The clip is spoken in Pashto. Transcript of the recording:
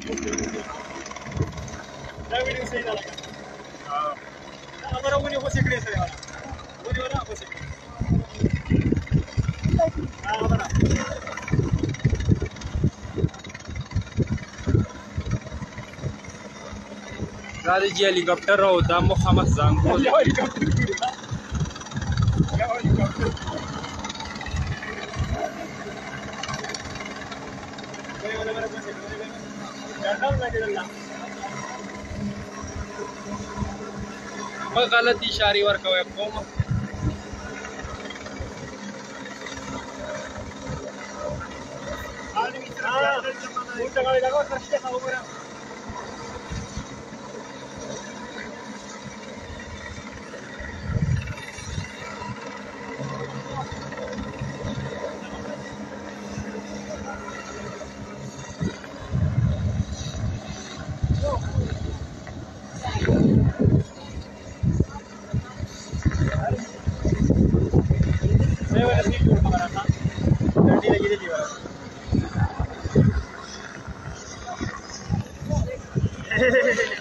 دا ویډیو صحیح ده لکه هغه ونې غوڅې کړې سره ونې ولا غوڅې کړې خبره دا د جی هلیکاپټر او دا مخامخ زنګون مه غلط اشارې ورکوئ قومه Hehehe